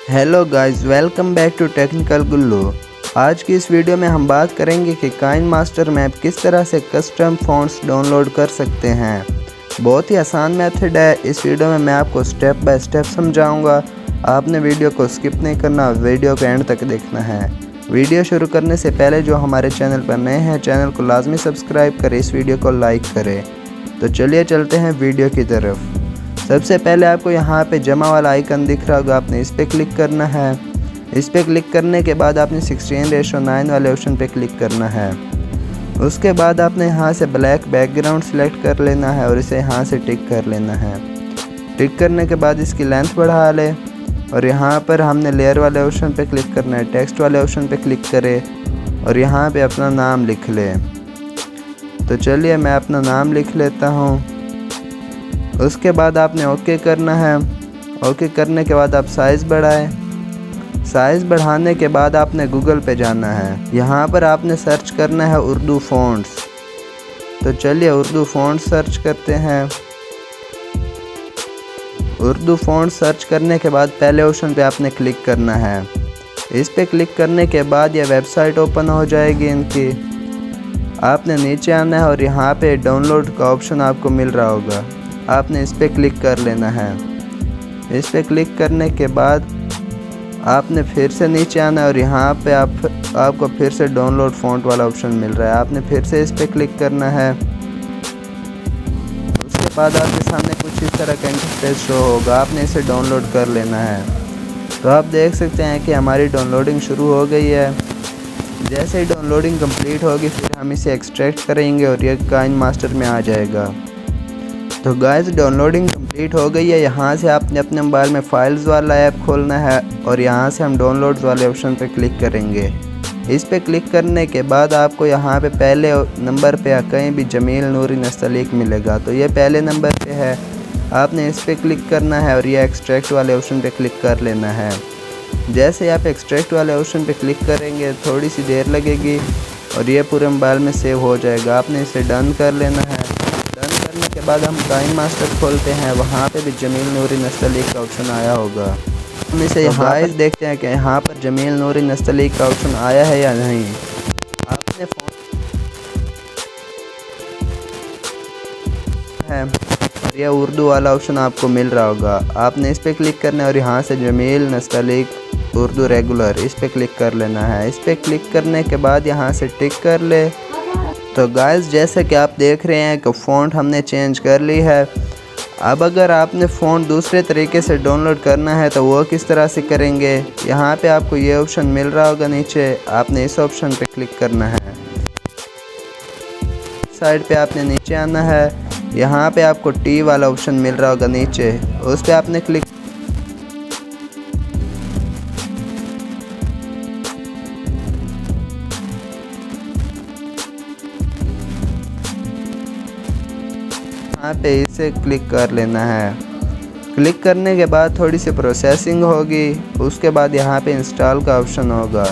Hello guys, welcome back to technical Gullu. आज की इस वीडियो में हम बात करेंगे कि काइनमास्टर में आप किस तरह से कस्टम फ़ॉन्ट्स डाउनलोड कर सकते हैं। बहुत ही आसान मेथड है। इस वीडियो में मैं आपको स्टेप बाय स्टेप समझाऊंगा। आपने वीडियो को स्किप नहीं करना, वीडियो को एंड तक देखना है। वीडियो शुरू करने से पहले जो हमारे चैनल पर नए हैं, चैनल को लाजमी सब्सक्राइब करें, इस वीडियो को लाइक करें। तो चलिए चलते हैं वीडियो की तरफ। सबसे पहले आपको यहाँ पे जमा वाला आइकन दिख रहा होगा, आपने इस पर क्लिक करना है। इस पर क्लिक करने के बाद आपने 16:9 वाले ऑप्शन पे क्लिक करना है। उसके बाद आपने यहाँ से ब्लैक बैकग्राउंड सेलेक्ट कर लेना है और इसे यहाँ से टिक कर लेना है। टिक करने के बाद इसकी लेंथ बढ़ा ले और यहाँ पर हमने लेयर वाले ऑप्शन पे क्लिक करना है। टेक्स्ट वाले ऑप्शन पे क्लिक करें और यहाँ पे अपना नाम लिख ले। तो चलिए मैं अपना नाम लिख लेता हूँ। उसके बाद आपने ओके करना है। ओके करने के बाद आप साइज़ बढ़ाएं। साइज़ बढ़ाने के बाद आपने गूगल पे जाना है। यहाँ पर आपने सर्च करना है उर्दू फ़ॉन्ट्स। तो चलिए उर्दू फ़ॉन्ट्स सर्च करते हैं। उर्दू फ़ॉन्ट्स सर्च करने के बाद पहले ऑप्शन पे आपने क्लिक करना है। इस पे क्लिक करने के बाद यह वेबसाइट ओपन हो जाएगी इनकी। आपने नीचे आना है और यहाँ पे डाउनलोड का ऑप्शन आपको मिल रहा होगा, आपने इस पर क्लिक कर लेना है। इस पर क्लिक करने के बाद आपने फिर से नीचे आना है और यहाँ पे आपको फिर से डाउनलोड फ़ॉन्ट वाला ऑप्शन मिल रहा है, आपने फिर से इस पर क्लिक करना है। उसके बाद आपके सामने कुछ इस तरह का इंटरफेस शो होगा, आपने इसे डाउनलोड कर लेना है। तो आप देख सकते हैं कि हमारी डाउनलोडिंग शुरू हो गई है। जैसे ही डाउनलोडिंग कंप्लीट होगी फिर हम इसे एक्सट्रैक्ट करेंगे और ये काइनमास्टर में आ जाएगा। तो गाइस डाउनलोडिंग कंप्लीट हो गई है। यहाँ से आपने अपने मोबाइल में फाइल्स वाला ऐप खोलना है और यहाँ से हम डाउनलोड्स वाले ऑप्शन पे क्लिक करेंगे। इस पे क्लिक करने के बाद आपको यहाँ पे पहले नंबर पे कहीं भी जमील नूरी नस्तलीक मिलेगा, तो ये पहले नंबर पे है। आपने इस पे क्लिक करना है और ये एक्सट्रैक्ट वाले ऑप्शन पे क्लिक कर लेना है। जैसे आप एक्सट्रैक्ट वाले ऑप्शन पे क्लिक करेंगे थोड़ी सी देर लगेगी और ये पूरे मोबाइल में सेव हो जाएगा। आपने इसे डन कर लेना है। करने के बाद हम काइनमास्टर खोलते हैं, वहाँ पे भी जमील नूरी नस्तलीक का ऑप्शन आया होगा। हम इसे यहाँ देखते हैं कि यहाँ पर जमील नूरी नस्तलीक का ऑप्शन आया है या नहीं। आपने है और यह उर्दू वाला ऑप्शन आपको मिल रहा होगा, आपने इस पर क्लिक करना है और यहाँ से जमील नस्तलीक उर्दू रेगुलर इस पर क्लिक कर लेना है। इस पर क्लिक करने के बाद यहाँ से टिक कर ले। तो गाइस जैसे कि आप देख रहे हैं कि फ़ॉन्ट हमने चेंज कर ली है। अब अगर आपने फ़ॉन्ट दूसरे तरीके से डाउनलोड करना है तो वो किस तरह से करेंगे, यहाँ पे आपको ये ऑप्शन मिल रहा होगा नीचे, आपने इस ऑप्शन पे क्लिक करना है। साइड पे आपने नीचे आना है, यहाँ पे आपको टी वाला ऑप्शन मिल रहा होगा नीचे, उस पर आपने क्लिक यहाँ पे इसे क्लिक कर लेना है। क्लिक करने के बाद थोड़ी सी प्रोसेसिंग होगी, उसके बाद यहाँ पे इंस्टॉल का ऑप्शन होगा।